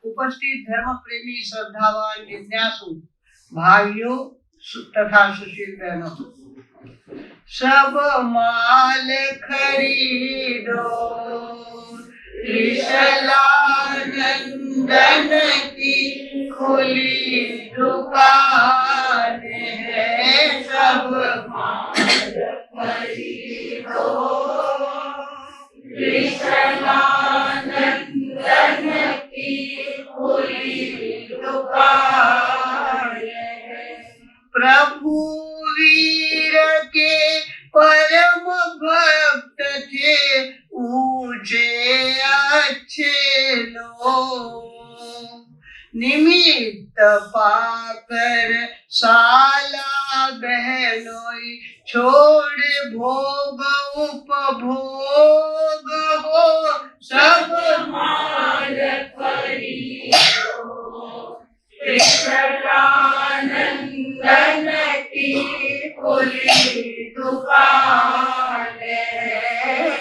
उपस्थित धर्म प्रेमी श्रद्धावान जिज्ञासु भाइयों तथा सुशील बहनों, सब माल खरीदो, त्रिशलानंदन की खुली दुकान है। सब माल खरीदो, त्रिशलानंदन की खुली दुकान है। प्रभु वीर के परम भक्त थे, ऊंचे अच्छे लोग, निमित्त पाकर साला बहनोई छोड़ भोग उपभोग हो। सब माल खरीदो, त्रिशलानंदन की खुली दुकान है।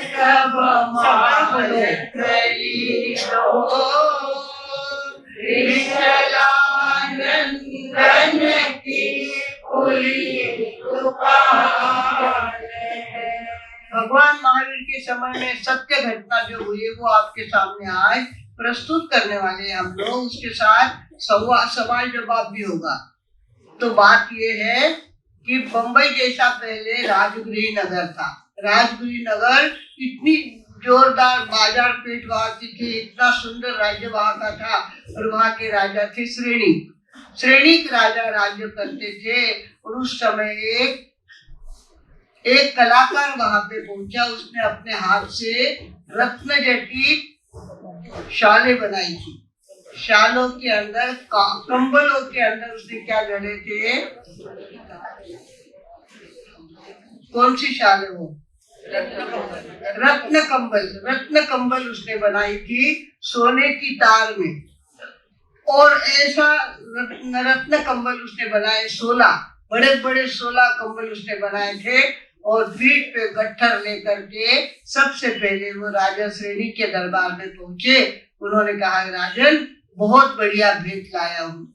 सब माल खरीदो, त्रिशलानंदन की खुली दुकान है। भगवान महावीर के समय में सत्य घटना जो हुई वो आपके सामने आज प्रस्तुत करने वाले हम लोग। उसके साथ सवाल जवाब भी होगा। तो बात ये है कि बंबई जैसा पहले राजगृह नगर था। राजगृह नगर इतनी जोरदार बाजार पेट वहाँ की थी, इतना सुंदर राज्य वहाँ का था। और वहाँ के राजा थे श्रेणिक राजा राज्य करते थे। और उस समय एक कलाकार वहाँ पे पहुंचा। उसने अपने हाथ से रत्न जटित शाले बनाई थी। शालों के अंदर, कंबलों के अंदर उसने क्या गढ़े थे? कौन सी शाले? वो रत्न कंबल उसने बनाई थी सोने की तार में। और ऐसा रत्न कंबल उसने बनाए 16 बड़े 16 कंबल उसने बनाए थे। और पीठ पे गट्ठर लेकर के सबसे पहले वो राजा श्रेणी के दरबार में पहुंचे। उन्होंने कहा, राजन बहुत बढ़िया भेंट लाया हूँ।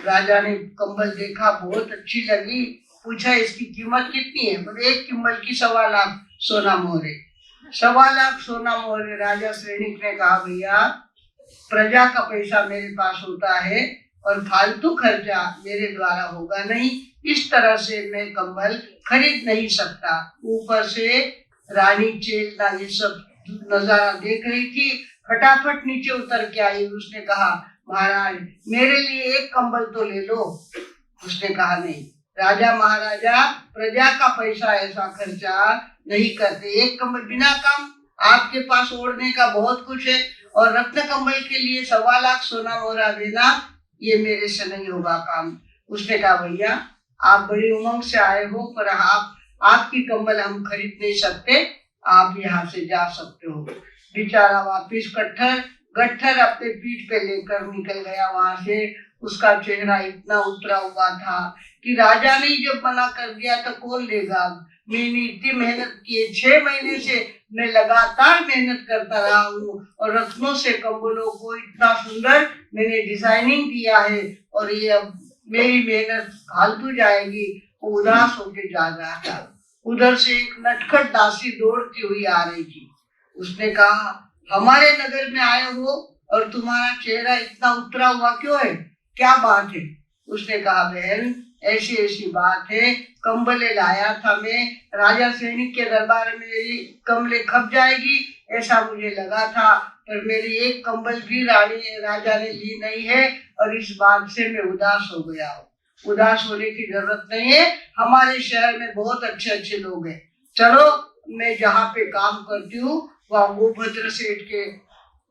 राजा ने कंबल देखा, बहुत अच्छी लगी। पूछा, इसकी कीमत कितनी है? बोले, एक कंबल की 1.25 लाख सोना मोहरे। 1.25 लाख सोना मोहरे। राजा श्रेणी ने कहा, भैया प्रजा का पैसा मेरे पास होता है और फालतू खर्चा मेरे द्वारा होगा नहीं। इस तरह से मैं कंबल खरीद नहीं सकता। ऊपर से रानी चेलना ये सब नजारा देख रही थी, फटाफट नीचे उतर के आई। उसने कहा, महाराज मेरे लिए एक कंबल तो ले लो। उसने कहा, नहीं, राजा महाराजा प्रजा का पैसा ऐसा खर्चा नहीं करते। एक कंबल बिना काम, आपके पास ओढ़ने का बहुत कुछ है और रत्न कंबल के लिए 1.25 लाख सोना मोहरा देना, ये मेरे से नहीं होगा काम। उसने कहा, भैया आप बड़ी उमंग से आए हो, पर आपकी कंबल हम खरीद नहीं सकते, आप यहाँ से जा सकते हो। बेचारा वापिस गट्ठर अपने पीठ पे लेकर निकल गया वहां से। उसका चेहरा इतना उतरा हुआ था कि राजा ने जब मना कर दिया तो कौन लेगा। मैंने इतनी मेहनत की है, 6 महीने से मैं लगातार मेहनत करता रहा हूँ और रत्नों से कंबलों को इतना सुंदर मैंने डिजाइनिंग दिया है, और ये अब मेरी मेहनत फालतू जाएगी। वो उदास होके जा रहा था। उधर से एक नटखट दासी दौड़ती हुई आ रही थी। उसने कहा, हमारे नगर में आए हो और तुम्हारा चेहरा इतना उतरा हुआ क्यों है? क्या बात है? उसने कहा, बहन ऐसी बात है, कंबले लाया था मैं। राजा श्रेणी के दरबार में मेरी कंबले खप जाएगी ऐसा मुझे लगा था, पर मेरी एक कंबल भी राजा ने ली नहीं है और इस बात से मैं उदास हो गया हूँ। उदास होने की जरूरत नहीं है, हमारे शहर में बहुत अच्छे लोग हैं। चलो मैं जहाँ पे काम करती हूँ वहाँ गोभद्र सेठ के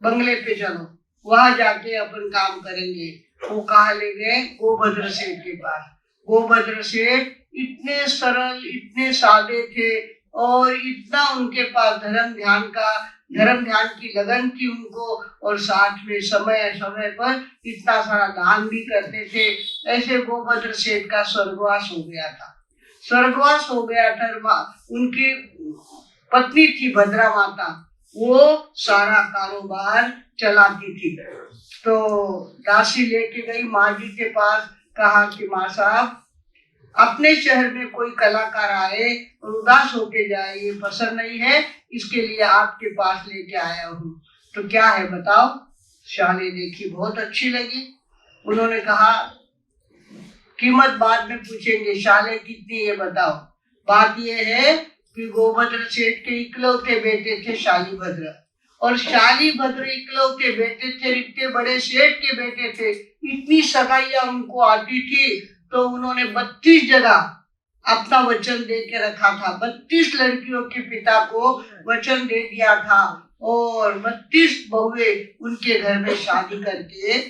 बंगले पे चलो, वहां जाके अपन काम करेंगे। वो कहा ले गए गोभद्र सेठ के पास। गोभद्र सेठ इतने सरल, इतने सादे थे और इतना उनके पास धर्म ध्यान की लगन थी उनको, और साथ में समय पर इतना सारा दान भी करते थे। ऐसे गोभद्र सेठ का स्वर्गवास हो गया था। उनकी पत्नी थी भद्रा माता, वो सारा कारोबार चलाती थी। तो दासी लेके गई माँ जी के पास, कहा कि माँ साहब, अपने शहर में कोई कलाकार आए और उदास होके जाए, ये पसंद नहीं है, इसके लिए आपके पास लेके आया हूँ, तो क्या है बताओ। शाह ने देखी, बहुत अच्छी लगी। उन्होंने कहा कीमत बाद में पूछेंगे, शाले कितनी ये बताओ। बात ये है कि गोभद्र सेठ के इकलौते बेटे थे शालीभद्र, और शालीभद्र इकलौते बेटे थे, इतने बड़े सेठ के बेटे थे, इतनी सगाइयां उनको आती थी, तो उन्होंने 32 जगह अपना वचन दे के रखा था। 32 लड़कियों के पिता को वचन दे दिया था, और 32 बहुएं उनके घर में शादी करके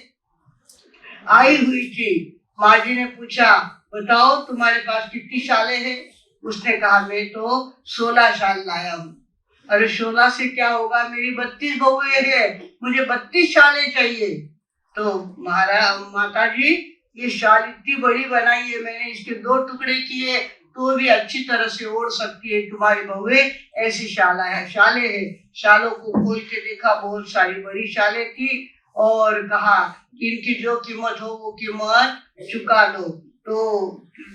आई हुई थी। माँ जी ने पूछा, बताओ तुम्हारे पास कितनी शालें हैं? उसने कहा, मैं तो 16 शाल लाया हूँ। अरे 16 से क्या होगा, मेरी 32 बहुएं हैं, मुझे 32 शालें चाहिए। तो माता जी, ये शाल इतनी बड़ी बनाई है मैंने, इसके 2 टुकड़े किए तो भी अच्छी तरह से ओढ़ सकती है तुम्हारी बहुएं, ऐसी शालें है। शालों को खोल के देखा, बहुत सारी बड़ी शालें थी, और कहा कि इनकी जो कीमत हो वो कीमत चुका दो। तो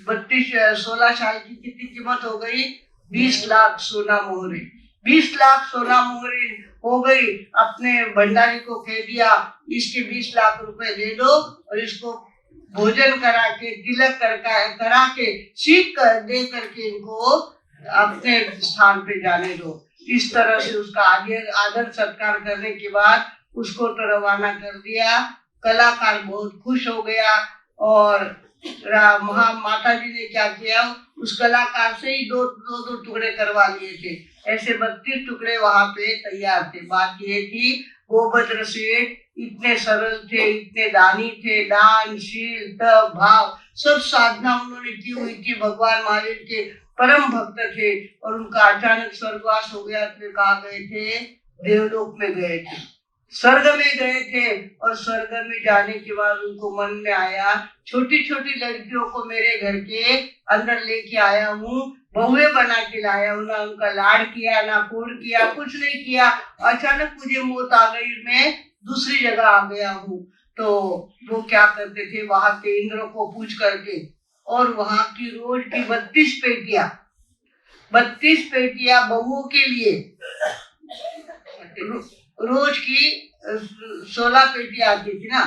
16 साल की कितनी कीमत हो गई? 20 लाख सोना मोहरे। 20 लाख सोना मोहरे हो गई। अपने भंडारी को कह दिया, इसके 20 लाख रुपए दे दो, और इसको भोजन करा के, तिलक करा के, सीख कर दे करके इनको अपने स्थान पे जाने दो। इस तरह से उसका आदर सत्कार करने के बाद उसको तो रवाना कर दिया। कलाकार बहुत खुश हो गया, और माता जी ने क्या किया, उस कलाकार से ही दो टुकड़े करवा लिए थे। ऐसे 32 टुकड़े वहां पे तैयार थे। बात ये थी, गोभद्र सेठ इतने सरल थे, इतने दानी थे, दान, शील, तप, भाव सब साधना उन्होंने की हुई थी। भगवान महावीर के परम भक्त थे, और उनका अचानक स्वर्गवास हो गया। तो कहाँ गए थे? देवलोक में गए थे, स्वर्ग में गए थे। और स्वर्ग में जाने के बाद उनको मन में आया, छोटी छोटी लड़कियों को मेरे घर के अंदर लेके आया हूँ, बहुएं बना के लाया हूँ, ना उनका लाड़ किया, ना पूर्ण किया, कुछ नहीं किया। अचानक मुझे मौत आ गई, मैं दूसरी जगह आ गया हूँ। तो वो क्या करते थे, वहां के इंद्र को पूछ करके, और वहां की रोज की 32 पेटियां बहुओं के लिए, रोज की 16 पेटियां आती थी ना,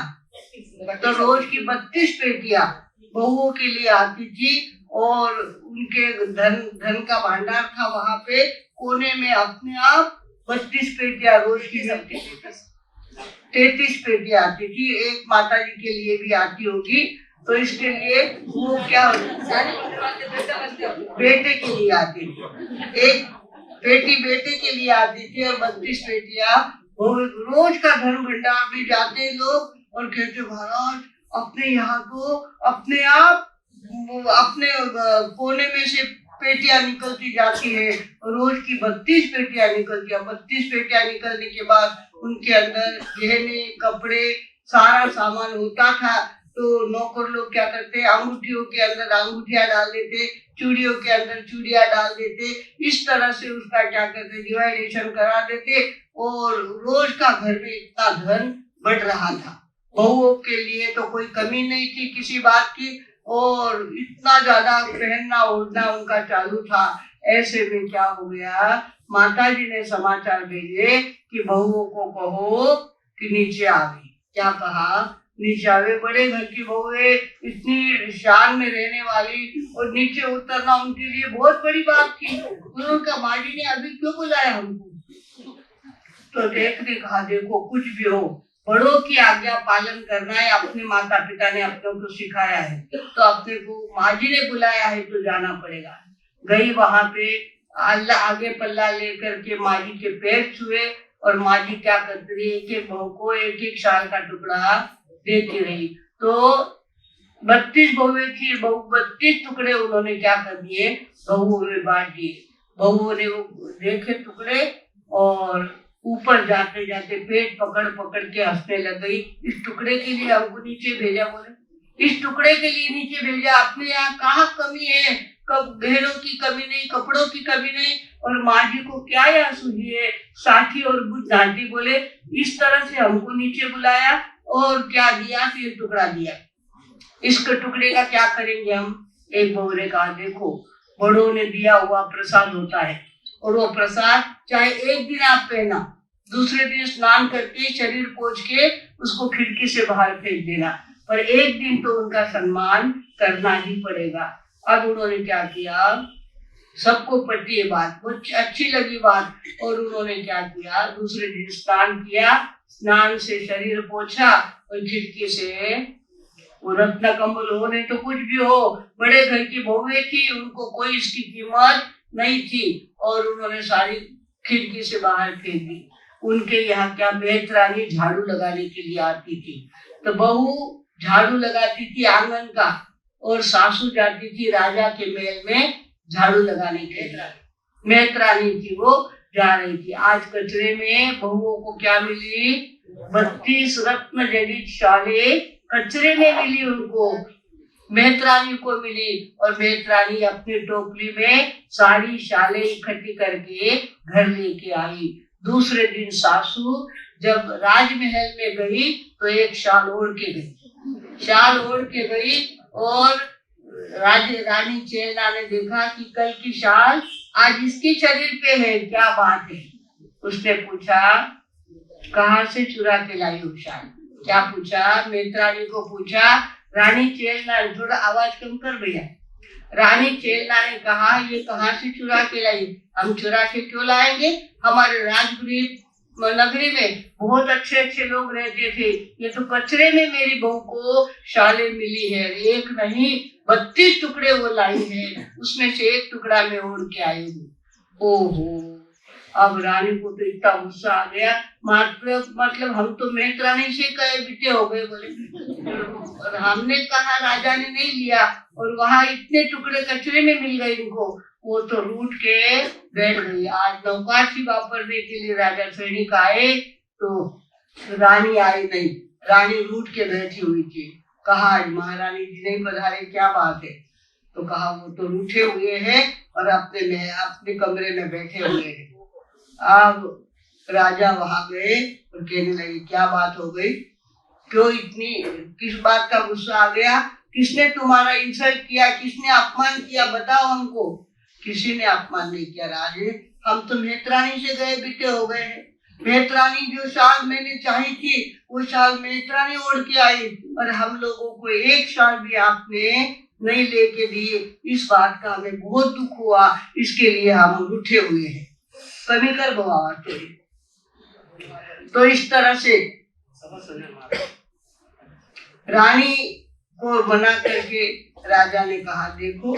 तो रोज की 32 पेटियां बहुओं के लिए आती थी। और उनके धन का भंडार था वहां पे कोने में, अपने आप 32 पेटियां रोज की 33 पेटियां आती थी। एक माता जी के लिए भी आती होगी, तो इसके लिए वो क्या बेटे के लिए आती थी, एक पेटी बेटे के लिए आती थी, और 32 पेटियां रोज का धन भंडार में जाते लोग, और कहते महाराज अपने यहाँ तो अपने आप अपने कोने में से पेटियां निकलती जाती है, रोज की 32 पेटियां निकलती है। 32 पेटियां निकलने के बाद उनके अंदर गहने, कपड़े, सारा सामान होता था। तो नौकर लोग क्या करते, अंगूठियों के अंदर अंगूठियां डाल देते, चूड़ियों के अंदर चूड़ियां डाल देते। इस तरह से उसका क्या करते, डिवाइडेशन करा देते, और रोज का घर में इतना धन बढ़ रहा था। बहुओं के लिए तो कोई कमी नहीं थी किसी बात की, और इतना ज्यादा पहनना ओढ़ना उनका चालू था। ऐसे में क्या हो गया, माता जी ने समाचार भेजे कि बहुओं को कहो कि नीचे आवे। क्या कहा? नीचे आवे। बड़े घर की बहुएं, इतनी शान में रहने वाली, और नीचे उतरना उनके लिए बहुत बड़ी बात थी। उन्होंने कहा, माँ जी ने अभी क्यों बुलाया हमको? तो देखने कहा, देखो कुछ भी हो, बड़ों की आज्ञा पालन करना है, अपने माता पिता ने अपनों को सिखाया है, तो अपने को माँ जी ने बुलाया है तो जाना पड़ेगा। गई वहां पे, अल्लाह आगे पल्ला लेकर के माँ जी के पैर छुए, और माँ जी क्या करती रही, एक एक बहू को 1-1 शाल का टुकड़ा देती रही। तो 32 बहुएं थी, 32 टुकड़े उन्होंने क्या कर दिए, बहुओं में बांट दिए। बहुओं ने वो देखे टुकड़े, और ऊपर जाते जाते पेट पकड़ पकड़ के हंसने लग गई। इस टुकड़े के लिए हमको नीचे भेजा, बोले इस टुकड़े के लिए नीचे भेजा, अपने यहाँ कहाँ कमी है, कब गहनों की कमी नहीं, कपड़ों की कमी नहीं, और माँ जी को क्या यहाँ सूझी है, साठी और बुद्ध घाटी, बोले इस तरह से हमको नीचे बुलाया, और क्या दिया, तो ये टुकड़ा दिया। इसके टुकड़े का क्या करेंगे हम? एक बहू ने कहा, देखो बड़ों ने दिया हुआ प्रसाद होता है, और वो प्रसाद चाहे एक दिन आप पहना, दूसरे दिन स्नान करके शरीर पोंछ के उसको खिड़की से बाहर फेंक देना, पर एक दिन तो उनका सम्मान करना ही पड़ेगा। अब उन्होंने क्या किया, सबको पटी ये बात, बहुत अच्छी लगी बात, और उन्होंने क्या किया, दूसरे दिन स्नान किया, स्नान से शरीर पोंछा और खिड़की से वो रत्न कंबल हो नहीं तो कुछ भी हो, बड़े घर की बहुएं थी, उनको कोई इसकी कीमत नहीं थी, और उन्होंने सारी खिड़की से बाहर फेंक दी। उनके यहाँ क्या, मेहतरानी झाड़ू लगाने के लिए आती थी, तो बहू झाड़ू लगाती थी आंगन का, और सासू जाती थी राजा के महल में झाड़ू लगाने के लिए। मेहतरानी थी, वो जा रही थी। आज कचरे में बहुओं को क्या मिली, 32 रत्न जड़ित शाले कचरे में मिली उनको, मेहतरानी को मिली, और मेहतरानी अपनी टोकरी में सारी शाले इकट्ठी करके घर लेके आई। दूसरे दिन सासू जब राजमहल में गई तो एक शाल ओढ़ के गई, शाल ओढ़ के गई, और रानी चेलना ने देखा कि कल की शाल आज इसके शरीर पे है, क्या बात है? उसने पूछा, कहाँ से चुरा के लाई हो शाल? क्या पूछा? मेहतरानी को पूछा। रानी चेलना, थोड़ा आवाज कम कर भैया। रानी चेलना ने कहा, ये कहाँ से चुरा के लाई? हम चुरा के क्यों लाएंगे? हमारे राजगृह नगरी में बहुत अच्छे अच्छे लोग रहते थे, ये तो कचरे में मेरी बहू को शाले मिली है, एक नहीं 32 टुकड़े वो लाई है, उसमें से एक टुकड़ा मैं ओढ़ के आई हूँ। ओहो, अब रानी को तो इतना गुस्सा आ गया, मतलब हम तो मेहतरानी से कहे बिटे हो गए, बोले और हमने कहा राजा ने नहीं लिया, और वहां इतने टुकड़े कचरे में मिल गए इनको, वो तो रूठ के बैठ गई। आज नौकाशी वापरने के लिए राजा सैनिक आए तो रानी आई नहीं, रानी रूठ के बैठी हुई थी। कहा, आज महारानी जी नहीं पधारे, क्या बात है? तो कहा, वो तो रूठे हुए हैं और अपने कमरे में बैठे हुए हैं। अब राजा वहां गए और कहने लगे, क्या बात हो गई, क्यों इतनी, किस बात का गुस्सा आ गया, किसने तुम्हारा इंसल्ट किया, किसने अपमान किया, बताओ हमको। किसी ने अपमान नहीं किया राजे, हम तो मेहतरानी से गए बिटे हो गए हैं। मेहतरानी जो शाल मैंने चाही थी वो शाल मेहतरानी ओढ़ के आई, और हम लोगों को एक शाल भी आपने नहीं लेके दिए, इस बात का हमें बहुत दुख हुआ, इसके लिए हम रूठे हुए हैं। कमी कर बवा तेरी। तो इस तरह से रानी को मना करके राजा ने कहा, देखो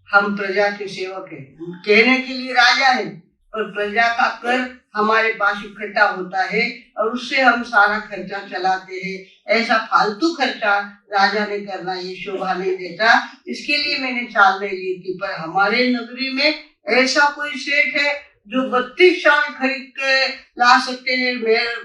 हम प्रजा के सेवक हैं, कहने के लिए राजा है, और प्रजा का कर हमारे पास इकट्ठा होता है और उससे हम सारा खर्चा चलाते हैं। ऐसा फालतू खर्चा राजा ने करना ये शोभा नहीं देता, इसके लिए मैंने शाल नहीं ली थी। पर हमारे नगरी में ऐसा कोई सेठ है जो 32 शाल खरीद के ला सकते हैं,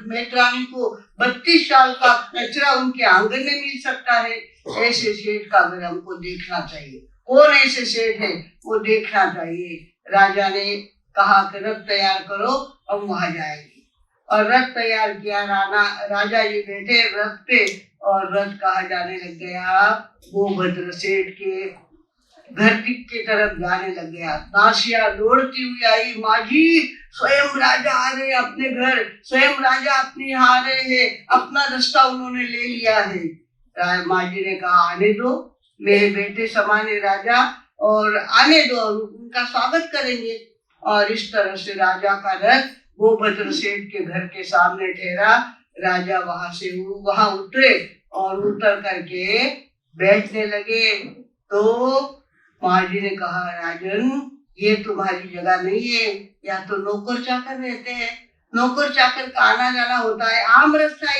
मेहतरानी को 32 शाल का कचरा उनके आंगन में मिल सकता है। ऐसे सेठ का अगर हमको देखना चाहिए, कौन ऐसे सेठ है वो देखना चाहिए। राजा ने कहा कि रथ तैयार करो, हम वहां जाएंगे। और रथ तैयार किया, राजा जी बैठे रथ पे, और रथ कहा जाने लग गया, गोभद्र सेठ के घर की तरफ जाने लग गया। दासिया दौड़ती हुई आई, माँ जी स्वयं राजा आ रहे अपने घर, स्वयं राजा अपने यहाँ आ रहे हैं, अपना रास्ता उन्होंने ले लिया है। माँ जी ने कहा, आने दो, मेरे बेटे समाने राजा, और आने दो, उनका स्वागत करेंगे। और इस तरह से राजा का रथ गोभद्र सेठ के घर के सामने ठहरा। राजा वहां उतरे और उतर करके बैठने लगे। तो माँ जी ने कहा, राजन ये तुम्हारी जगह नहीं है, या तो नौकर चाकर रहते हैं, नौकर चाकर का आना जाना होता है, आम रास्ता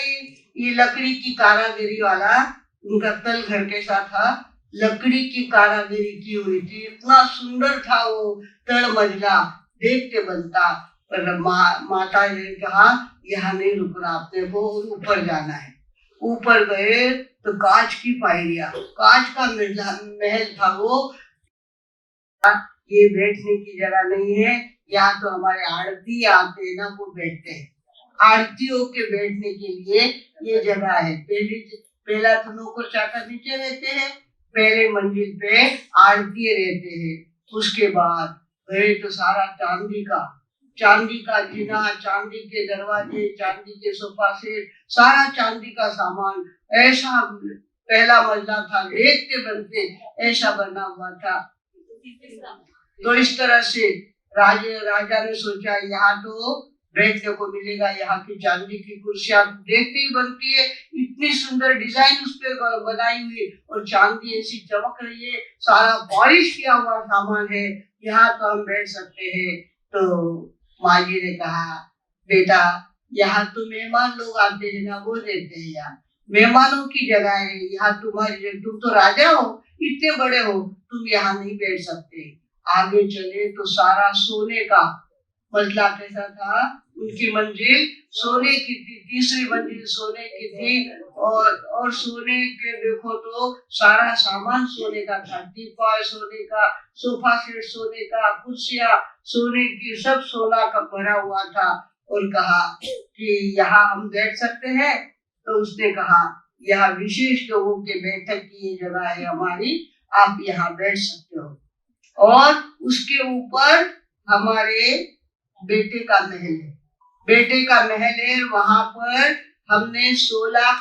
ये लकड़ी की कारागिरी वाला, उनका तल घर कैसा था, लकड़ी की कारागिरी की हुई थी, इतना सुंदर था वो तल मंजिला, देख के बनता। पर माता जी ने कहा, यहाँ नहीं रुकना, अपने को ऊपर जाना है। ऊपर गए तो कांच की पायरिया, कांच का महल था वो, ये बैठने की जगह नहीं है, यहाँ तो हमारे आड़ती आते हैं ना, वो बैठते हैं। आरतियों के बैठने के लिए ये जगह है। पहला तो नौकर चाकर नीचे रहते हैं, पहले मंजिल पे आरती रहते हैं। उसके बाद गए तो सारा चांदी का जीना, चांदी के दरवाजे, चांदी के सोफा सेट, सारा चांदी का सामान, ऐसा पहला मंजिला था, देखते बनते ऐसा बना हुआ था। तो इस तरह से राजा ने सोचा यहाँ तो बैठने को मिलेगा, यहाँ की चांदी की कुर्सियां देखते ही बनती है, इतनी सुंदर डिजाइन उस पर बनाई हुई और चांदी ऐसी चमक रही है, सारा पॉलिश किया हुआ सामान है, यहाँ तो हम बैठ सकते हैं। तो माँ जी ने कहा बेटा यहाँ तो मेहमान लोग आते हैं ना, वो देते हैं, यहाँ मेहमानों की जगह है, यहाँ तुम तो राजा हो, इतने बड़े हो, तुम यहाँ नहीं बैठ सकते। आगे चले तो सारा सोने का मंजिला कैसा था, उनकी मंजिल सोने की थी, तीसरी मंजिल सोने की थी और सोने के देखो तो सारा सामान सोने का था, टीपॉय सोने का, सोफा सेट सोने का, कुर्सियां सोने की, सब सोना का भरा हुआ था। और कहा कि यहाँ हम बैठ सकते हैं। तो उसने कहा यहाँ विशेष लोगों के बैठक की ये जगह है हमारी, आप यहाँ बैठ सकते हो। और उसके ऊपर हमारे बेटे का महल है, बेटे का महल है, वहां पर हमने 16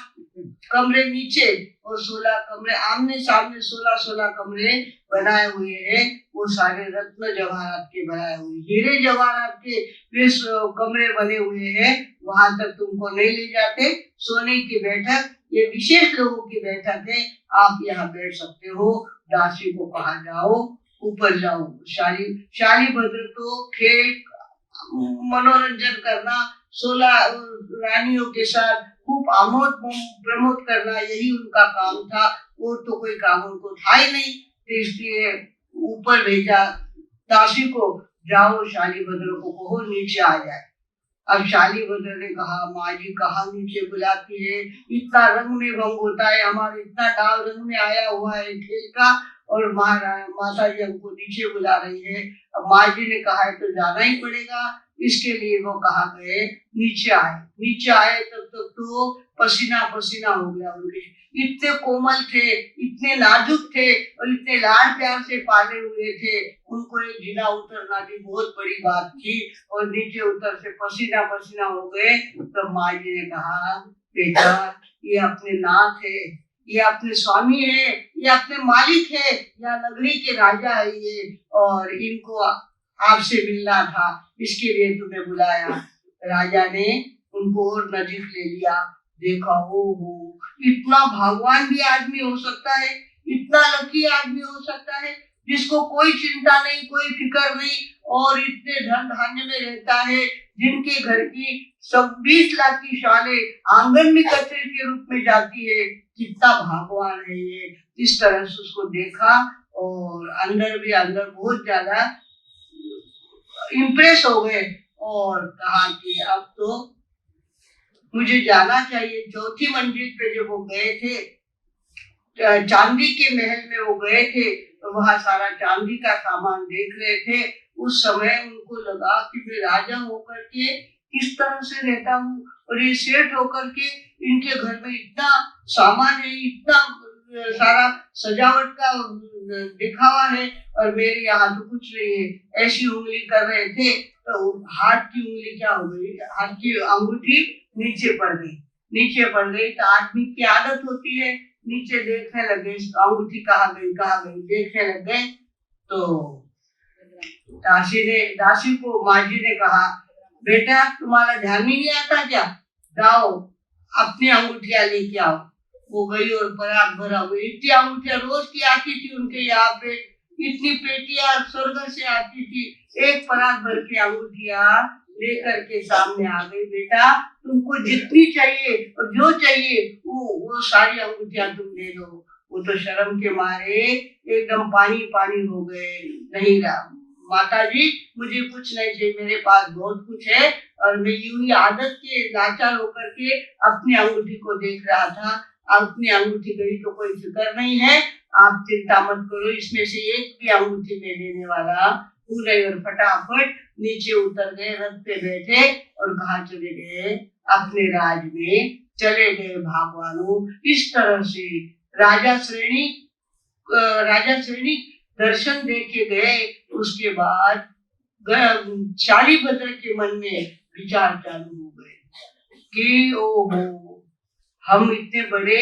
कमरे नीचे और 16 कमरे आमने सामने, 16 कमरे बनाए हुए हैं। वो सारे रत्न जवाहरात के बनाए हुए, हीरे जवाहरात के वे कमरे बने हुए हैं। वहां तक तुमको नहीं ले जाते, सोने की बैठक, ये विशेष लोगों की बैठक है, आप यहाँ बैठ सकते हो। दासी को कहा जाओ ऊपर जाओ। शालीभद्र तो खेल मनोरंजन करना, 16 रानियों के साथ खूब आमोद प्रमोद करना, यही उनका काम था, और तो कोई काम उनको था ही नहीं। तो इसलिए ऊपर भेजा दासी को, जाओ शालीभद्र को कहो नीचे आ जाए। अब शालीभद्र ने कहा माँ जी कहाँ नीचे बुलाती है, इतना रंग में भंग होता है, हमारे इतना डाल रंग में आया हुआ है खेल का, और माता जी हमको नीचे बुला रही है। अब माँ जी ने कहा है तो जाना ही पड़ेगा, इसके लिए वो कहा गए नीचे आए। तब तक तो पसीना पसीना हो गया उनके, इतने कोमल थे, इतने नाजुक थे और इतने लाड प्यार से पाले हुए थे, उनको एक जीना उतरना भी बहुत बड़ी बात थी, और नीचे उतर से पसीना पसीना हो गए। तो माँ जी ने कहा बेटा ये अपने नाथ है, ये अपने स्वामी है, ये अपने मालिक है, या नगरी के राजा है ये, और इनको आपसे मिलना था, इसके लिए तुम्हें बुलाया। राजा ने उनको और नजीक ले लिया, देखा हो इतना भगवान भी आदमी हो सकता है, इतना लकी आदमी हो सकता है जिसको कोई चिंता नहीं, कोई फिक्र नहीं, और इतने धन धान्य में रहता है, जिनके घर की 20 लाख की शाले आंगन में कचरे के रूप में जाती है, कितना भगवान है ये। इस तरह से उसको देखा और अंदर बहुत ज्यादा इम्प्रेस हो गए, और कहा कि अब तो मुझे जाना चाहिए। चौथी मंजिल पे जब वो गए थे, चांदी के महल में वो गए थे, तो वहां सारा चांदी का सामान देख रहे थे। उस समय उनको लगा कि मैं राजा होकर के किस तरह से रहता हूँ, और ये सेठ होकर के इनके घर में इतना सामान है, इतना सारा सजावट का दिखावा है, और मेरे यहाँ तो कुछ नहीं है। ऐसी उंगली कर रहे थे तो हाथ की उंगली क्या हो गई, हाथ की अंगूठी नीचे पड़ गई। तो आदमी की आदत होती है, नीचे देखने लगे, अंगूठी कहाँ गई देखने लग गए। तो दासी को माँ जी ने कहा बेटा तुम्हारा ध्यान ही नहीं आता क्या, जाओ अपनी अंगूठियां लेके आओ। वो गई और पराग भरा हुई, इतनी अंगूठियां रोज की आती थी उनके यहाँ पे, इतनी पेटियां स्वर्ग से आती थी, एक पराग भर की अंगूठियां लेकर के सामने आ गई। बेटा तुमको जितनी चाहिए और जो चाहिए वो सारी अंगूठियां तुम ले लो। वो तो शर्म के मारे एकदम पानी हो गए, नहीं रहा माता जी मुझे कुछ नहीं चाहिए, मेरे पास बहुत कुछ है, और मैं यूं ही आदत के लाचार होकर के अपनी अंगूठी को देख रहा था। अपनी अंगूठी गई तो कोई फिक्र नहीं है, आप चिंता मत करो, इसमें से एक भी अंगूठी में लेने वाला हूँ नहीं, और फटाफट नीचे उतर गए, रथ पे बैठे और कहाँ चले गए, अपने राज में चले गए भागवानों। इस तरह से राजा श्रेणी दर्शन दे के गए। उसके बाद शालीभद्र के मन में विचार चालू हो गए कि ओहो, हम इतने बड़े,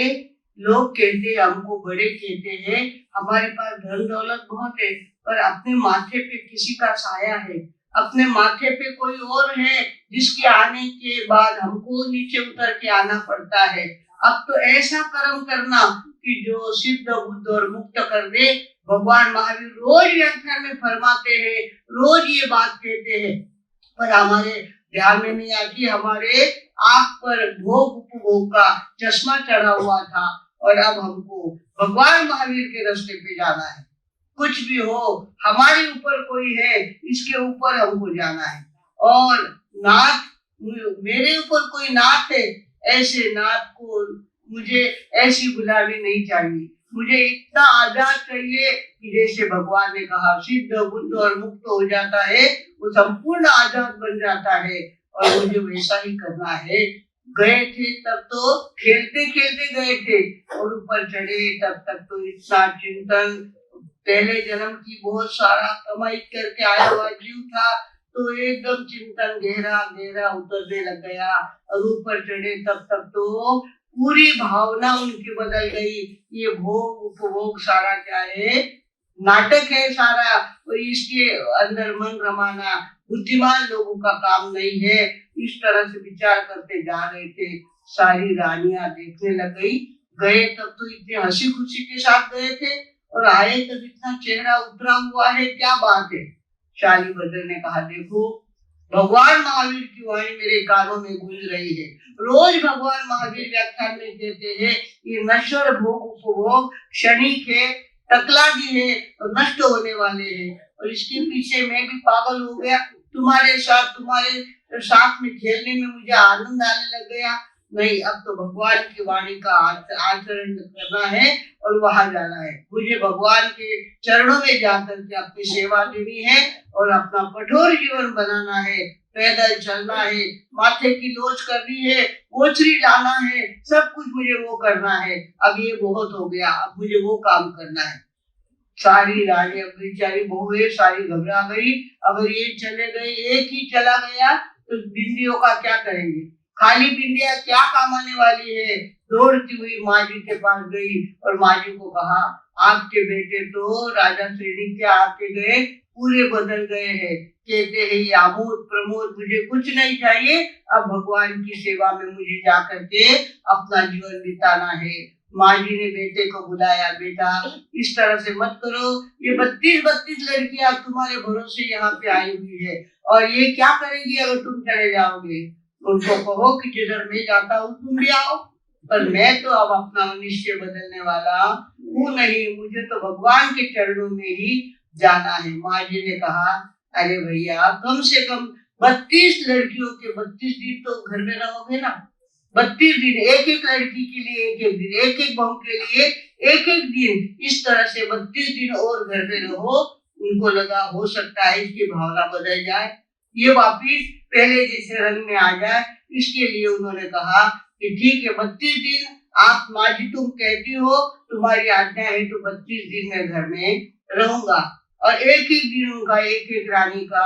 लोग कहते हैं हमको बड़े कहते हैं, हमारे पास धन दौलत बहुत है, पर अपने माथे पे किसी का साया है, अपने माथे पे कोई और है जिसके आने के बाद हमको नीचे उतर के आना पड़ता है। अब तो ऐसा कर्म करना कि जो सिद्ध बुद्ध और मुक्त कर दे। भगवान महावीर रोज व्याख्यान में फरमाते हैं, रोज ये बात कहते हैं, पर हमारे ध्यान में नहीं आती। हमारे आंख पर भोग उपभोग का चश्मा चढ़ा हुआ था और अब हमको भगवान महावीर के रास्ते पे जाना है। कुछ भी हो, हमारे ऊपर कोई है, इसके ऊपर हमको जाना है। और नाथ, मेरे ऊपर कोई नाथ है, ऐसे नाथ को मुझे ऐसी गुलामी नहीं चाहिए। मुझे इतना आजाद चाहिए कि जैसे भगवान ने कहा सिद्ध बुद्ध और मुक्त हो जाता है, वो संपूर्ण आजाद बन जाता है, और मुझे वैसा ही करना है। गए थे तब तो खेलते खेलते गए थे, और ऊपर चढ़े तब तक तो इतना चिंतन, पहले जन्म की बहुत सारा कमाई करके आया हुआ जीव था, तो एकदम चिंतन गहरा गहरा उतरने लग गया। और ऊपर चढ़े तब तक तो पूरी भावना उनकी बदल गई। ये भोग उपभोग सारा क्या है, नाटक है सारा, और इसके अंदर मन रमाना बुद्धिमान लोगों का काम नहीं है। इस तरह से विचार करते जा रहे थे। सारी रानियां देखने लग गई। गए तब तो इतने हंसी खुशी के साथ गए थे, और आए तब इतना चेहरा उतरा हुआ है, क्या बात है। शालीभद्र ने कहा देखो, भगवान महावीर की वाणी मेरे कानों में गूंज रही है। रोज भगवान महावीर व्याख्यान में कहते हैं ये नश्वर भोग उपभोग क्षणिक है, टकलादी है और नष्ट होने वाले हैं, और इसके पीछे मैं भी पागल हो गया। तुम्हारे साथ में खेलने में मुझे आनंद आने लग गया। नहीं, अब तो भगवान की वाणी का आचरण करना है और वहां जाना है। मुझे भगवान के चरणों में जाकर के अपनी सेवा देनी है और अपना कठोर जीवन बनाना है। पैदल चलना है, माथे की लोच करनी है, ओछरी लाना है, सब कुछ मुझे वो करना है। अब ये बहुत हो गया, अब मुझे वो काम करना है। सारी रानी, बेचारी बहुएं सारी घबरा गई। अगर ये चले गए, एक ही चला गया तो बिंदियों का क्या करेंगे, खाली बिंदिया क्या काम आने वाली है। दौड़ती हुई माँ जी के पास गई और माँ जी को कहा आपके बेटे तो राजा श्रेणी के आके गए, पूरे बदल गए हैं। कहते हैं ये आमोद प्रमोद मुझे कुछ नहीं चाहिए, अब भगवान की सेवा में मुझे जाकर के अपना जीवन बिताना है। माँ जी ने बेटे को बुलाया, बेटा इस तरह से मत करो, ये 32 लड़कियां तुम्हारे भरोसे यहाँ पे आई हुई है, और ये क्या करेगी अगर तुम चले जाओगे। उनको कहो कि जिधर मैं जाता हूँ तुम भी आओ, पर मैं तो अब अपना निश्चय बदलने वाला हूँ नहीं, मुझे तो भगवान के चरणों में ही जाना है। माँ जी ने कहा अरे भैया, कम से कम 32 लड़कियों के 32 दिन तो घर में रहोगे ना। 32 दिन, एक एक लड़की के लिए एक एक दिन, एक एक बहू के लिए एक एक दिन, इस तरह से 32 दिन और घर में रहो। उनको लगा हो सकता है इसकी भावना बदल जाए, ये वापिस पहले जैसे रंग में आ जाए। इसके लिए उन्होंने कहा कि ठीक है 32 दिन आप माँ जी तुम कहती हो, तुम्हारी आज्ञा है तो 32 दिन मैं घर में रहूंगा। और एक एक दिन उनका एक एक रानी का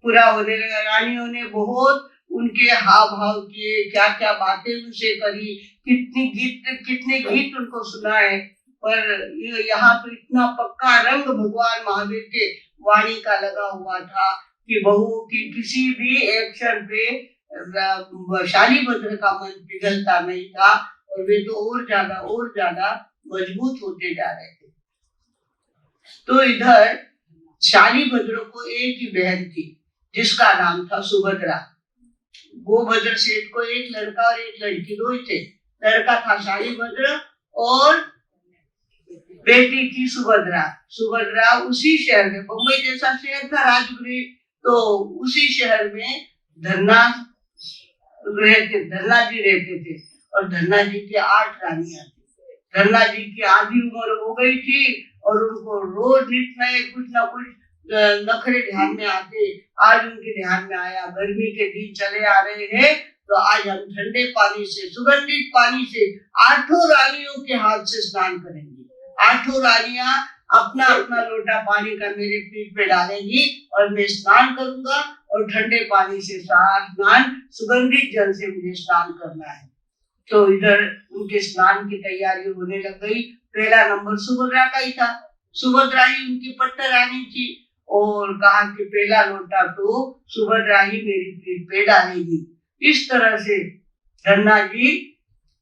पूरा होने लगा। रानियों ने बहुत उनके हाव भाव किए, क्या क्या बातें उनसे करी, कितने गीत उनको सुनाए, पर यहाँ तो इतना पक्का रंग भगवान महावीर के वाणी का लगा हुआ था कि बहू की किसी भी एक्शन पे शालीभद्र का मन पिघलता नहीं था, और वे तो और ज्यादा मजबूत होते जा रहे थे। तो इधर शालीभद्र को एक ही बहन थी जिसका नाम था सुभद्रा। गोभद्र सेठ को एक लड़का और एक लड़की, दो ही थे। लड़का था शालीभद्र और बेटी थी सुभद्रा। सुभद्रा उसी शहर में, बम्बई जैसा शहर था राजगृह, तो उसी शहर में धन्ना जी रहते थे, और धन्ना जी की 8 रानियां थी। धन्ना जी की आधी उम्र हो गई थी और उनको रोज नित नए कुछ ना कुछ नखरे ध्यान में आते, आज उनके ध्यान में आया गर्मी के दिन चले आ रहे हैं, तो आज हम ठंडे पानी से, सुगंधित पानी से 8 रानियों के हाथ से स्नान करेंगे। 8 रानियां अपना अपना लोटा पानी का मेरे पीठ पे डालेंगी और मैं स्नान करूंगा, और ठंडे पानी से स्नान, सुगंधित जल से मुझे स्नान करना है। तो इधर उनके स्नान की तैयारी होने लग गई। पहला नंबर सुभद्रा का ही था, सुभद्रा ही उनकी पट्ट रानी थी, और कहा कि पहला लोटा तो सुभद्रा ही मेरी पीठ पे डालेगी। इस तरह से धन्ना जी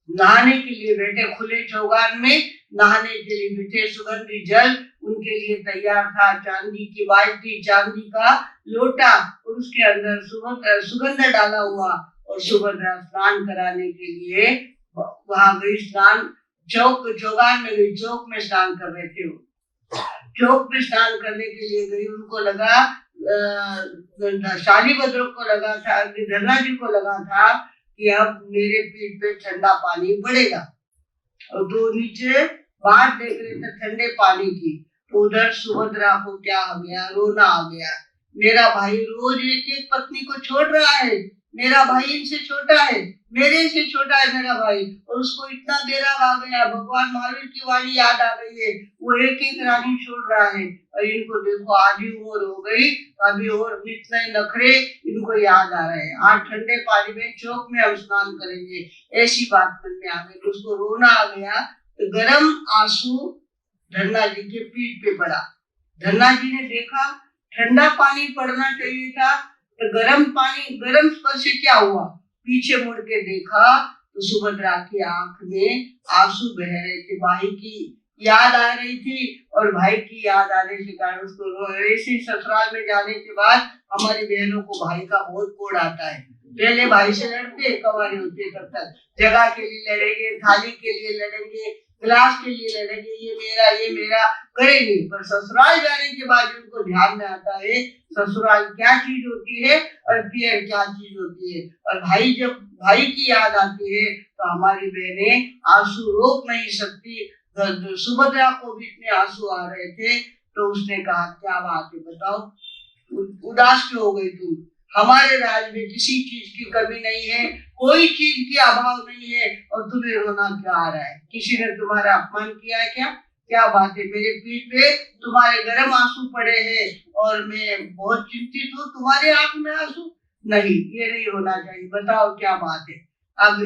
नहाने के लिए बैठे, खुले चौगान में नहाने के लिए बैठे। सुगंधित जल उनके लिए तैयार था, चांदी की बाल्टी, चांदी का लोटा, और उसके अंदर सुगंध डाला हुआ, और सुभद्रा स्नान कराने के लिए वहां गई। स्नान चौगान में गई, चौक में स्नान कर रहे थे वो। चौक में स्नान करने के लिए गई, उनको लगा, शालीभद्र को लगा था, धन्ना जी को लगा था कि अब मेरे पीठ पे ठंडा पानी पड़ेगा, और दो नीचे बात देख रहे थे ठंडे पानी की। तो उधर सुभद्रा को क्या हो गया, रोना आ गया। मेरा भाई रोज एक एक पत्नी को छोड़ रहा है, मेरा भाई इनसे छोटा है, मेरे से छोटा है मेरा भाई, और उसको इतना बेरा आ गया। भगवान महावीर की वाणी याद आ गई है, वो एक एक रानी छोड़ रहा है, और इनको देखो आधी उम्र हो गई, अभी और इतने नखरे इनको याद आ रहे हैं। आज ठंडे पानी में चौक में हम स्नान करेंगे, ऐसी बात मन में आ गई। तो उसको रोना आ गया, तो गर्म आंसू धन्ना जी के पीठ पे पड़ा। धन्ना जी ने देखा ठंडा पानी पड़ना चाहिए था, तो गर्म पानी, गर्म स्पर्श से क्या हुआ, पीछे मुड़ के देखा तो सुभद्रा की आंख में आंसू बह रहे थे। भाई की याद आ रही थी, और भाई की याद आने के कारण उसको ऐसे ससुराल में जाने के बाद हमारी बहनों को भाई का बहुत कोड आता है। पहले भाई से लड़ते, कवारे होते तब तक, जगह के लिए लड़ेंगे, थाली के लिए लड़ेंगे, गिलास के लिए लड़ेंगे, ये मेरा करेंगे। पर ससुराल जाने के बाद उनको ध्यान में आता है ससुराल क्या चीज होती है और पियर क्या चीज होती है। और भाई, जब भाई की याद आती है तो हमारी बहनें आंसू रोक नहीं सकती। सुभद्रा को भी इतने आंसू आ रहे थे, तो उसने कहा क्या बात है, बताओ, उदास क्यों हो गई तुम? हमारे राज में किसी चीज की कमी नहीं है, कोई चीज की अभाव नहीं है, और तुम्हें रोना क्या आ रहा है? किसी ने तुम्हारा अपमान किया है क्या? क्या बात है, मेरे पीठ पे तुम्हारे गर्म आंसू पड़े हैं और मैं बहुत चिंतित हूँ, तुम्हारे आंख में आंसू नहीं, ये नहीं होना चाहिए, बताओ क्या बात है। अब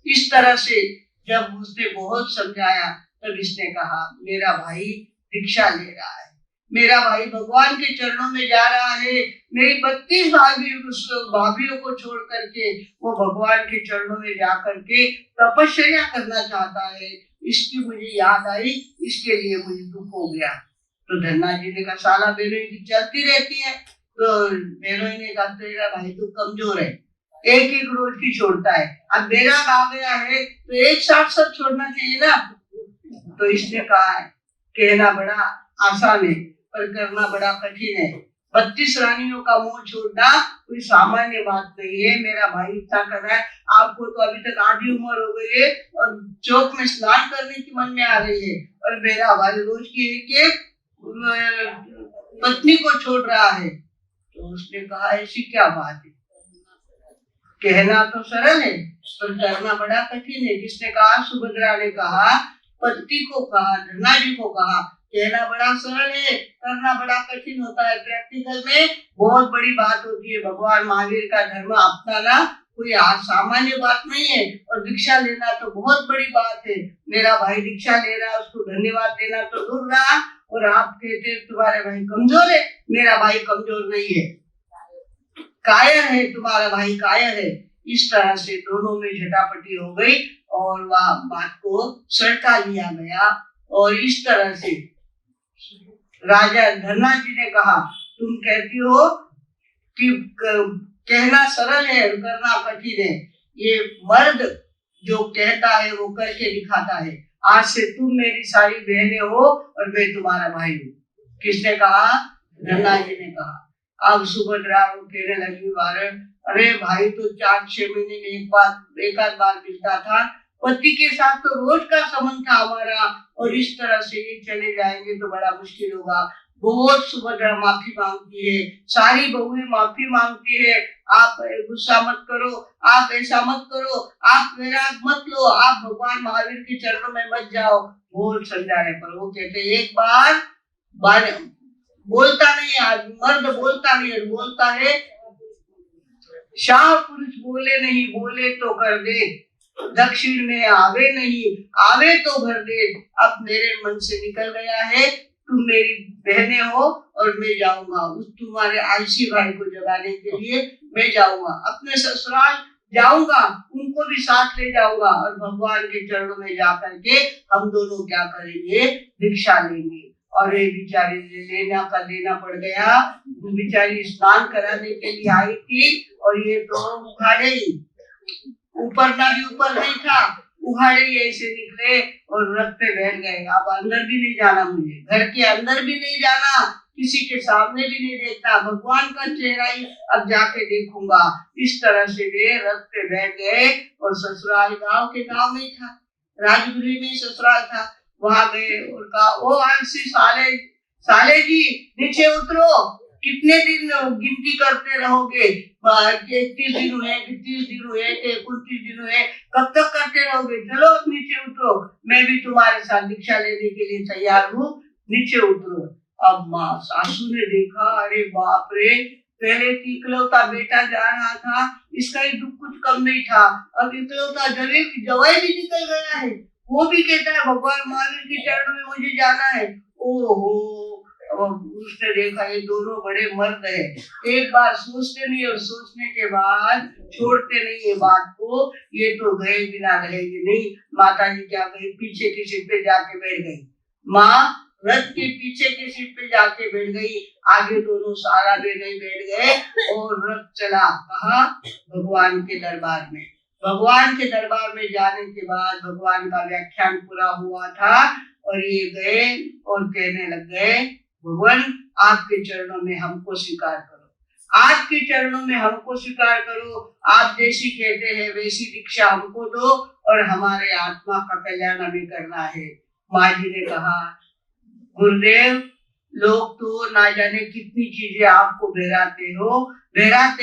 इस तरह से जब उसने बहुत समझाया, तब इसने कहा मेरा भाई दीक्षा ले रहा है, मेरा भाई भगवान के चरणों में जा रहा है, मेरी 32 भाभीियों को छोड़ करके वो भगवान के चरणों में जा करके तपस्या करना चाहता है, इसकी मुझे याद आई, इसके लिए मुझे दुख हो गया। तो धन्ना जी ने कहा साला बहनों की चलती रहती है। तो बहनों ने कहा तेरा भाई तो कमजोर है, एक एक रोज की छोड़ता है, अब मेरा आ गया है तो एक साथ सब छोड़ना चाहिए ना। तो इसने कहा है कहना बड़ा आसान है पर करना बड़ा कठिन है। 32 रानियों का मुंह छोड़ना कोई सामान्य बात नहीं है। मेरा भाई इतना कर रहा है, आपको तो अभी तक आधी उम्र हो गई है और चौक में स्नान करने की मन में आ रही है, और मेरा भाई रोज की एक पत्नी को छोड़ रहा है। तो उसने कहा ऐसी क्या बात है, कहना तो सरल है पर करना बड़ा कठिन है। जिसने कहा, सुभद्रा ने कहा, पति को कहा, धन्ना जी को कहा, कहना बड़ा सरल है, करना बड़ा कठिन होता है। प्रैक्टिकल में बहुत बड़ी बात होती है। भगवान महावीर का धर्म अपनाना कोई सामान्य बात नहीं है, और दीक्षा लेना तो बहुत बड़ी बात है। मेरा भाई दीक्षा ले रहा है, उसको धन्यवाद देना तो दूर रहा, और आप कहते तुम्हारा भाई कमजोर है। मेरा भाई कमजोर नहीं है, कायर है, तुम्हारा भाई कायर है। इस तरह से दोनों में झटापटी हो गई और वह बात को सड़का लिया गया। और इस तरह से राजा धन्ना जी ने कहा तुम कहती हो कि कहना सरल है करना कठिन है, ये मर्द जो कहता है वो करके दिखाता है। आज से तुम मेरी सारी बहनें हो और मैं तुम्हारा भाई हूँ। किसने कहा? धन्ना जी ने कहा। अब सुभद्रा कहने लगी, अरे भाई तो 4-6 महीने में एक आध बार मिलता था, पति के साथ तो रोज का संबंध था हमारा, और इस तरह से ये चले जाएंगे तो बड़ा मुश्किल होगा। बहुत सुभद्रा माफी मांगती है, सारी बहुएं माफी मांगती है। आप गुस्सा मत करो, आप ऐसा मत करो, आप वैराग मत लो, आप भगवान महावीर के चरणों में मत जाओ, बोल समझाने पर वो कहते एक बार बोलता नहीं, आज मर्द बोलता नहीं, बोलता है शाह पुरुष बोले नहीं, बोले तो कर दे, दक्षिण में आवे नहीं, आवे तो भर दे। अब मेरे मन से निकल गया है, तुम मेरी बहनें हो और मैं जाऊंगा उस तुम्हारे आलसी भाई को जगाने के लिए, मैं जाऊंगा अपने ससुराल जाऊंगा, उनको भी साथ ले जाऊंगा और भगवान के चरणों में जाकर के हम दोनों क्या करेंगे, भिक्षा लेंगे। और ये बेचारी लेना पड़ गया, बेचारी स्नान कराने के लिए आई थी और ये तो उखाड़े ही, ऊपर ना भी ऊपर नहीं था, उखाड़े ही ऐसे निकले और रथ पे बैठ गए। अब अंदर भी नहीं जाना, मुझे घर के अंदर भी नहीं जाना, किसी के सामने भी नहीं देखना, भगवान का चेहरा ही अब जाके देखूंगा। इस तरह से वे रथ पे बैठ गए और ससुराल गांव नहीं था, राजगृह में ससुराल था, वहां गए और कहा ओ आलसी साले जी नीचे उतरो, कितने दिन गिनती करते रहोगे, 31 दिन हुए, 30 दिन हुए, 29 दिन हुए, कब तक करते रहोगे, चलो नीचे उतरो, मैं भी तुम्हारे साथ दीक्षा लेने के लिए तैयार हूँ, नीचे उतरो। अब माँ सासू ने देखा, अरे बाप रे, पहले इकलौता बेटा जा रहा था, इसका ही दुख कुछ कम नहीं था, अब इकलौता जवाई भी निकल गया है, वो भी कहता है भगवान महावीर के चरणों में मुझे जाना है। ओहो, उसने देखा ये दोनों बड़े मर्द है, एक बार सोचते नहीं और सोचने के बाद छोड़ते नहीं ये बात को, ये तो गए बिना रहेंगे नहीं। माता जी क्या गई, पीछे की सीट पे जाके बैठ गई, माँ रथ के पीछे की सीट पे जाके बैठ गई, आगे दोनों सारा बहने बैठ गए और रथ चला कहा, भगवान के दरबार में। भगवान के दरबार में जाने के बाद भगवान का व्याख्यान पूरा हुआ था और ये गए और कहने लग गए, भगवान आपके चरणों में हमको स्वीकार करो, आपके चरणों में हमको स्वीकार करो, आप जैसी कहते हैं वैसी दीक्षा हमको दो और हमारे आत्मा का कल्याण हमें करना है। माँ जी ने कहा, गुरुदेव लोग तो ना जाने कितनी चीजें आपको बहराते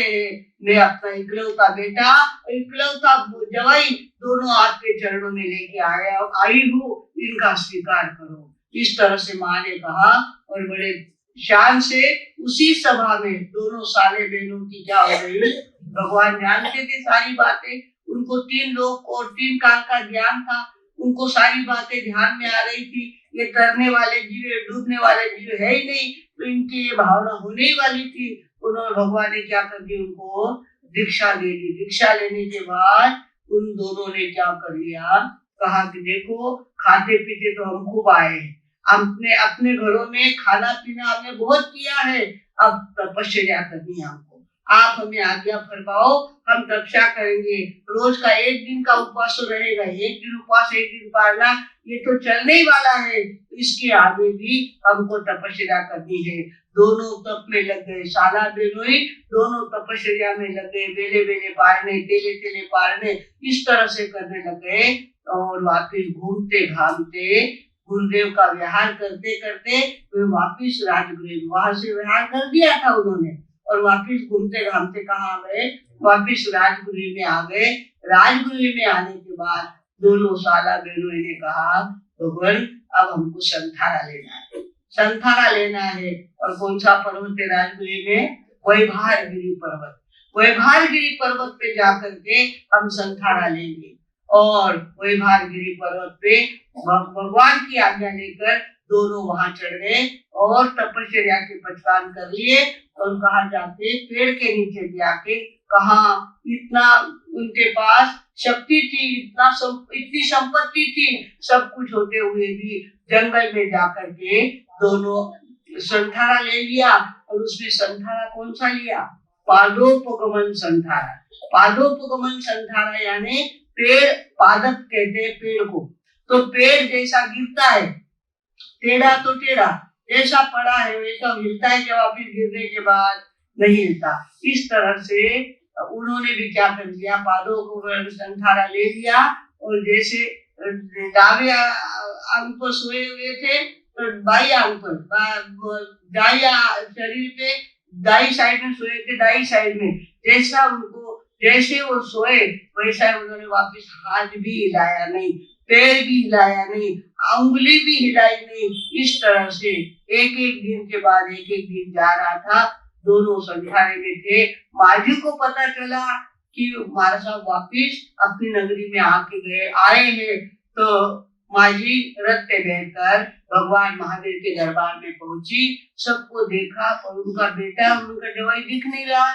हैं, मैं अपना इकलौता बेटा, इकलौता जवाई दोनों आपके चरणों में लेके आई हूँ, इनका स्वीकार करो। इस तरह से माँ ने कहा और बड़े शान से उसी सभा में दोनों साले बहनों की क्या हो गई, भगवान जानते थे सारी बातें, उनको 3 लोक और 3 काल का ज्ञान था, उनको सारी बातें ध्यान में आ रही थी, ये तरने वाले जीव, डूबने वाले जीव है ही नहीं, तो इनकी ये भावना होने ही वाली थी। उन्होंने भगवान ने क्या कर दी, उनको दीक्षा दे दी। दीक्षा लेने के बाद उन दोनों ने क्या कर लिया, कहा कि देखो खाते पीते तो हम खूब आए, हमने अपने घरों में खाना पीना हमने बहुत किया है, अब तपस्या करनी है हमको, आप हमें आज्ञा फरमाओ, हम तपस्या करेंगे, रोज का 1 दिन का उपवास तो रहेगा, 1 दिन उपवास 1 दिन पालना ये तो चलने ही वाला है, इसके आगे भी हमको तपस्या करनी है। दोनों तप में लग गए, साला बेनोई दोनों तपस्या में लग गए, बेले बेले पारने, तेले तेले पारने, इस तरह से करने लग गए और वापिस घूमते घामते गुरुदेव का विहार करते करते वे वापिस राजगृह, वहां से विहार कर दिया था उन्होंने और वापिस घूमते घामते कहाँ गए, वापिस राजगृह में आ गए। राजगृह में आने के बाद दोनों साला बहनों ने कहा, भगवान अब हमको संथारा लेना है, संथारा लेना है। और कौन सा पर्वत है राजगृह में, वैभारगिरी पर्वत, वैभारगिरी पर्वत पे जाकर के हम संथारा लेंगे। और वैभारगिरी पर्वत पे भगवान की आज्ञा लेकर दोनों वहां चढ़ गए और तपस्या के पचवान कर लिए और कहा जाके पेड़ के नीचे जाके कहा, इतना उनके पास शक्ति थी, इतनी संपत्ति थी, सब कुछ होते हुए भी जंगल में जाकर के दोनों संथारा ले लिया। और उसमें संथारा कौन सा लिया, पादोपगमन संथारा। पादोपगमन संथारा यानी पेड़, पादप कहते हैं पेड़ को, तो पेड़ जैसा गिरता है टेढ़ा तो टेढ़ा, जैसा पड़ा है वैसा हिलता है, जब वापिस गिरने के बाद नहीं हिलता। इस तरह से उन्होंने भी क्या कर दिया, पादों को संथारा ले लिया और जैसे दावे अंग पर सोए हुए थे तो बाई आंख पर दाई शरीर पे दाई साइड में सोए थे, दाई साइड में। जैसे वो सोए वैसा उन्होंने वापस हाथ भी हिलाया नहीं, पैर भी हिलाया नहीं, उंगली भी हिलाई नहीं। इस तरह से एक एक दिन के बाद एक एक दिन जा रहा था। दोनों संसारे में थे। माजी को पता चला कि महाराज साहब वापिस अपनी नगरी में आए हैं। तो माजी रथ पे बैठकर भगवान महावीर के दरबार में पहुंची। सबको देखा और उनका बेटा, उनका जवाई दिख नहीं रहा।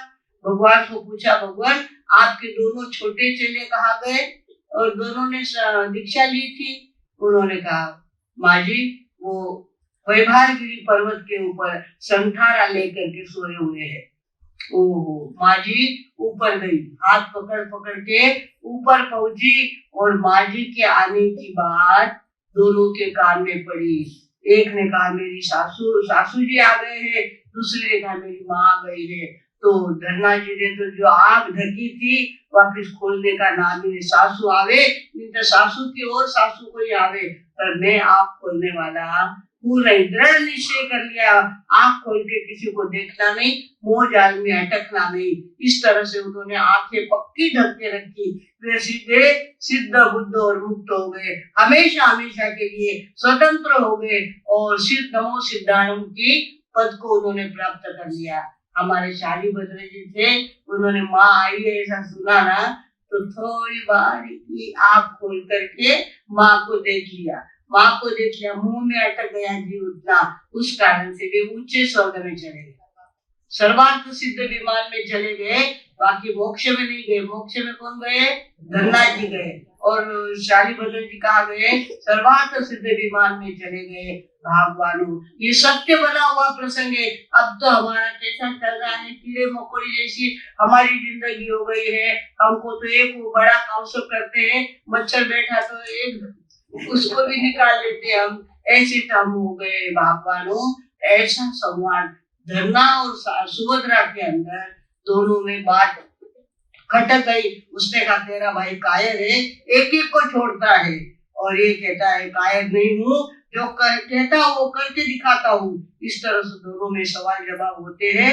भगवान को पूछा, भगवान आपके दोनों छोटे चेले कहाँ गए? और दोनों ने दीक्षा ली थी। उन्होंने कहा, माजी वो वैभारगिरी पर्वत के ऊपर संठारा लेकर के सोए हुए हैं। ओहो, माजी ऊपर गई, हाथ पकड़ पकड़ के ऊपर पहुंची और माजी के आने की बात दोनों के कान में पड़ी। एक ने कहा मेरी सासू जी आ गए हैं, दूसरे ने कहा मेरी माँ आ गई है। तो धरना जी ने तो जो आग ढकी थी वापिस खोलने का नाम ही, सासू आवे नहीं तो सासू की और सासू को ही आवे, पर मैं आग खोलने वाला पूरा दृढ़ निश्चय कर लिया। आंख खोल के किसी को देखना नहीं, मोह जाल में अटकना नहीं। इस तरह से उन्होंने आंखें पक्की ढक के रखी। वे सीधे सिद्ध बुद्ध और मुक्त हो गए, हमेशा हमेशा के लिए स्वतंत्र हो गए और नमो सिद्धाणु की पद को उन्होंने प्राप्त कर लिया। हमारे शालीभद्र जी थे, उन्होंने माँ आई है ऐसा सुना ना तो थोड़ी बार की आंख खोल करके माँ को देख लिया। माँ को देख लिया, मुंह में अटक गया जीव उतना, उस कारण से वे ऊंचे स्वर्ग में चले गए, सर्वार्थ सिद्ध विमान में चले गए। बाकी मोक्ष में नहीं गए। मोक्ष में कौन गए? धनराज जी गए। और शालीभद्र जी कहाँ गए? सर्वार्थ सिद्ध विमान में चले गए। भगवानु, ये सत्य बना हुआ प्रसंग है। अब तो हमारा कैसा चल रहा है, कीड़े मकोड़े जैसी हमारी जिंदगी हो गई है। हमको तो एक वो बड़ा कौशल करते हैं, मच्छर बैठा तो एक उसको भी निकाल लेते हैं हम, ऐसे हम हो गए। भगवानु, ऐसा संवाद धरना और सुभद्रा के अंदर दोनों में बात खटक गई। उसने कहा तेरा भाई कायर है, एक एक को छोड़ता है, और ये कहता है कायर नहीं हूँ, जो कहता हूँ वो करके दिखाता हूँ। इस तरह से दोनों में सवाल जवाब होते हैं।